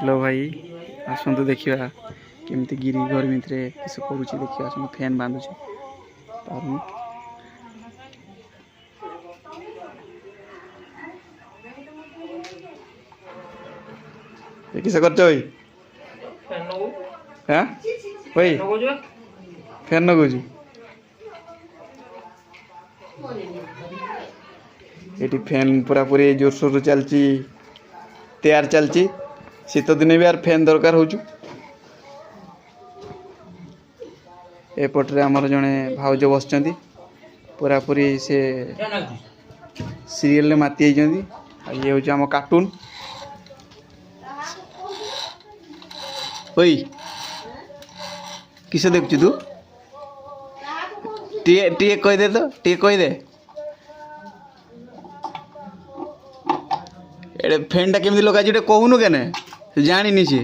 Hello भाई आसतु देखा केमती गिरी घर भितर किस करुच्ची देखिए आसतु फैन बांधुचे पारुनी किस कर फैन लगुच ये फैन पूरा पूरी जोरसोर चलती तैयार चलती शीत दिन भी यार फैन दरकार हो एपटे आमर जड़े भाउज बस पूरा पूरी से सीरियल माती ये हूँ आम कार्टून ओई किस देखु तू टे कहीदे तो टे कहीदे ए फैन टा केमती लगा कहूनु के जानी सी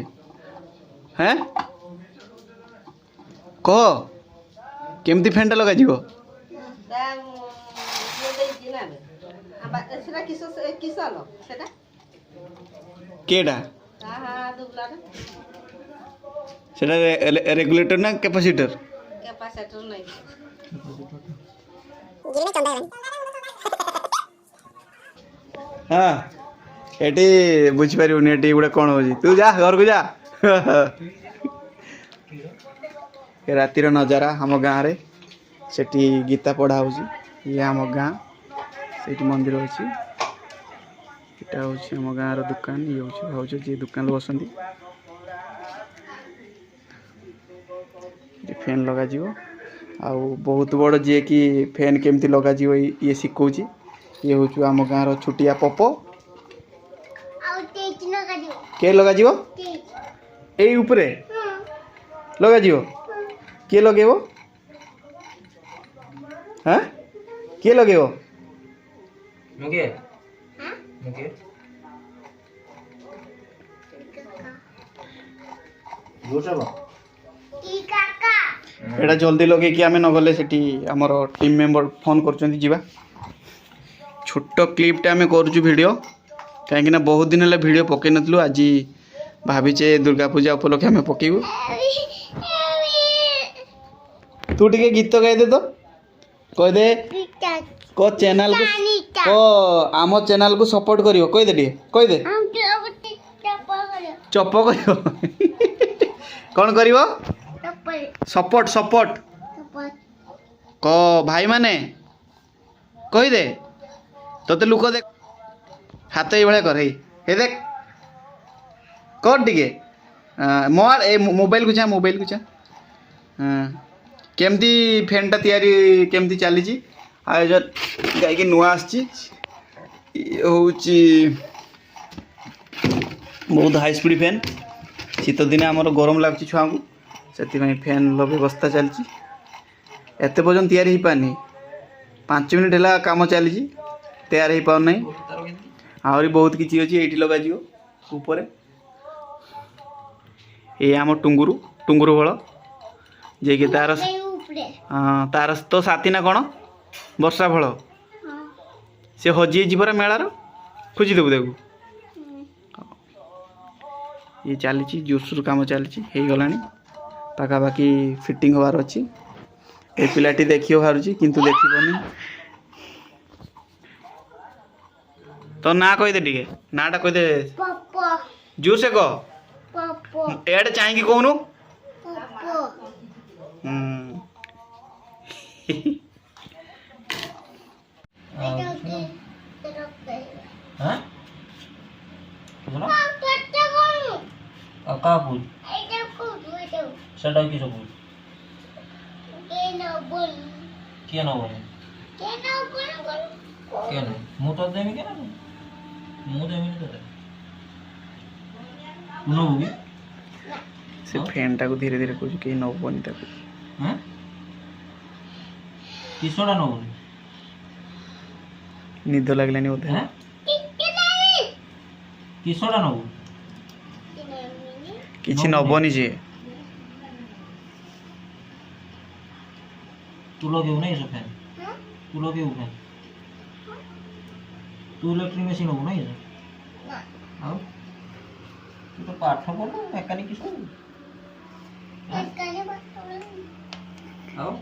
हैं कह केमती फैन टा लगा केटा सेटा रेगुलेटर ना कैपेसिटर नहीं हाँ एटी बुझीपार गोटे कौन हो तू जा घर को जा रातिर नजारा हम गाँव रे सेठी गीता पढ़ा हो ये आम गाँ से मंदिर अच्छी यहाँ हूँ आम गाँव दुकान ये हूँ भाज जी दुकान बसती फैन लगा आउ बहुत बड़ जी कि फैन केमती लगा ये शिखौ ये हूँ आम गाँव छुटिया पप के लगा यही उपरे लगा किए लगेब हाँ किए लगेब एटा जल्दी लगे कि आम न गले सेठी आमर टीम मेंबर फोन कर छोट क्लिपटे आम करुचु वीडियो कहीं बहुत दिन है वीडियो पकई नथलु आज भावीचे दुर्गा पूजा उपलक्षे आम पकेबू तू टे गीत गाइदे तो कहदे को चैनल को आम चैनल को सपोर्ट करियो कहदे टे कहदे चप कर कौन करियो सपोर्ट सपोर्ट को भाई माने कहदे तोते लुक देख हाथ ये कर हे देख कर टिके मोर ए मोबाइल को चाह केमती फैन टा तैयारी केमती चली आयोजन गायकी नुआ आसी हूँ बहुत हाई स्पीड फैन शीत दिन आमर गरम लगुच छुआ को से फैन व्यवस्था चलती एत पर्यटन तैयारी हो पानी 5 मिनट है काम चली तैयार हो पाना आहरी बहुत किसी अच्छी ये लगा ऊपर ये आम टुंगुरु टुंगुरु फल जे कि तार तार तो साथी ना कौन वर्षा फल से हजी परा मेलार खोजिदेबू देखू ये चली जोरसोर कम चली गला पाखापाखि फिटिंग हबार अच्छी ए पिलाटी देखी बाहर किंतु देखनी तो ना कहदे टे नाटा कहदे जोर से कह एड चाहिए कहूनु सेटा किस फूल किए न बने के मु तो देमी के मु देमी तो नबी से फैन टा को धीरे धीरे कहूँ कि नबनी ताको हैं किसटा नबनी निद लगलानी बोधे हैं किसटा नबू किछि नबनी जे तू लगे नहीं सब फैन तू लगे फैन तू इलेक्ट्रिक मशीन हो नहीं आओ ପାଠ ପଢ ମେକାନିକ ସବୁ ଆଉ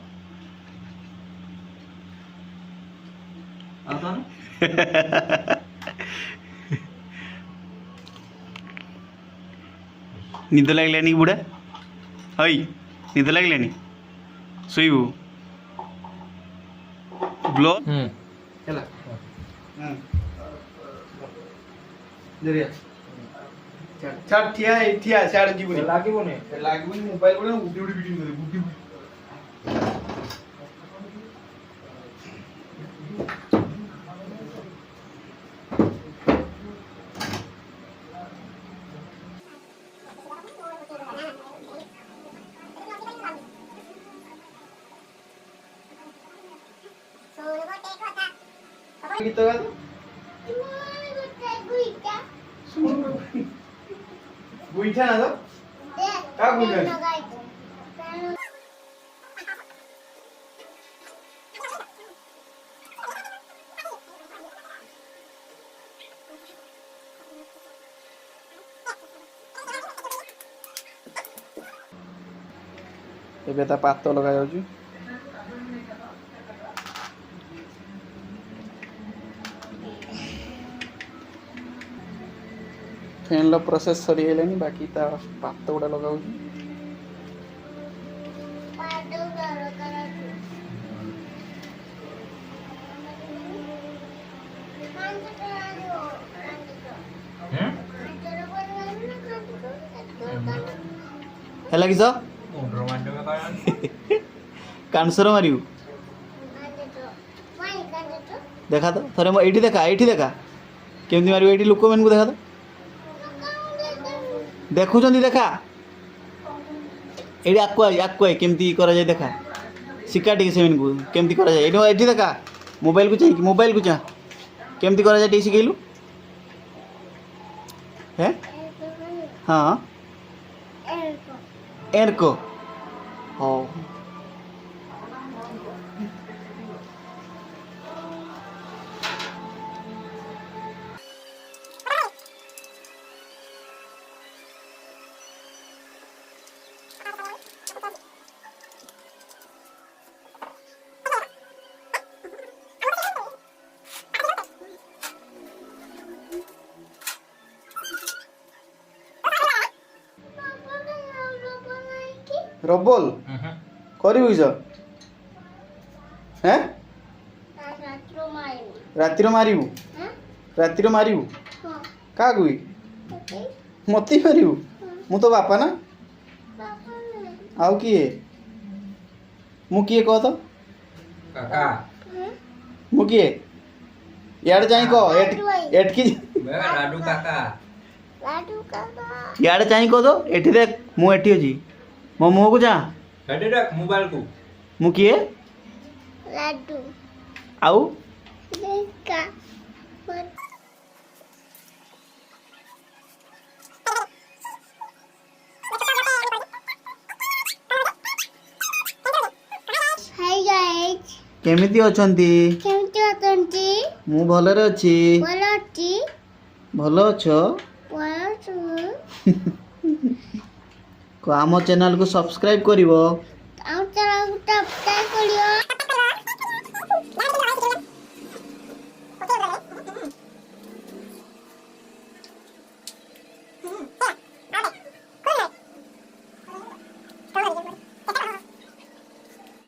ଆଉ ତାନେ ନିଦ ଲାଗିଲାନି କି ବୁଢ଼ା? ହଇ ନିଦ ଲାଗିଲାନି? ଶୋଇବୁ ବ୍ଲୋ ହେଲା ଛାଡ଼ ଠିଆ ହେଇ ଠିଆ ସିଆଡ଼େ ଯିବୁନି ଲାଗିବନି ଲାଗିବୁନି ମୋବାଇଲ ଗୋଟେ ଉଠି ଉଠି ଭିଡ଼ିଓ କରିବୁ ଉଠି ଉଠି ଗୀତ ଗାଦ ଗୁଇଠା ନା ତ କା ଗୁଇଠା ଏବେ ତା ପାତ ଲଗାଯାଉଛି ଫ୍ୟାନ୍ର ପ୍ରୋସେସ୍ ସରିଗଲାଣି ବାକି ତା ପାତ ଗୁଡ଼ା ଲଗାଉଛି ହେଲା କିସ କାନସର ମାରିବୁ ଦେଖା ତ ଥରେ ଏଇଠି ଦେଖା କେମିତି ମାରିବୁ ଏଇଠି ଲୋକମାନଙ୍କୁ ଦେଖା ତ ଦେଖୁଛନ୍ତି ଦେଖା ଏଇଠି ଆକୁଆ କେମିତି କରାଯାଏ ଦେଖା ଶିଖା ଟିକେ ସେମାନଙ୍କୁ କେମିତି କରାଯାଏ ଏଇଠି ଦେଖା ମୋବାଇଲକୁ ଚାଁ କେମିତି କରାଯାଏ ଟିକେ ଶିଖେଇଲୁ ହେ ହଁ ଏରକୋ ହଉ ରବଲ କରିବୁ କିସ ହେଁ ରାତିର ମାରିବୁ କାହାକୁ ମତେ ମାରିବୁ ମୁଁ ତ ବାପା ନା ଆଉ କିଏ ମୁଁ କିଏ କହ ତ କାକା ମୁଁ କିଏ ଇଆଡ଼େ ଯାଇ କହ ଏଠିକି ଲାଡୁ କାକା ଇଆଡ଼େ ଚାହିଁ କହ ତ ଏଠି ଦେଖ ମୁଁ ଏଠି ଅଛି ମୋ ମୁହଁକୁ ଯା ହେଡି ରଖ ମୋବାଇଲ କୁ ମୁଁ କିଏ लाडू ଆଉ देखा हाय गाइस କେମିତି ଅଛନ୍ତି କେମିତି ଅଛନ୍ତି ମୁଁ ଭଲରେ ଅଛି ଭଲ ଅଛି ଭଲ ଅଛ ଭଲ ଅଛୁ ଆମ ଚ୍ୟାନେଲକୁ ସବସ୍କ୍ରାଇବ କରିବ ଆଉ ଚला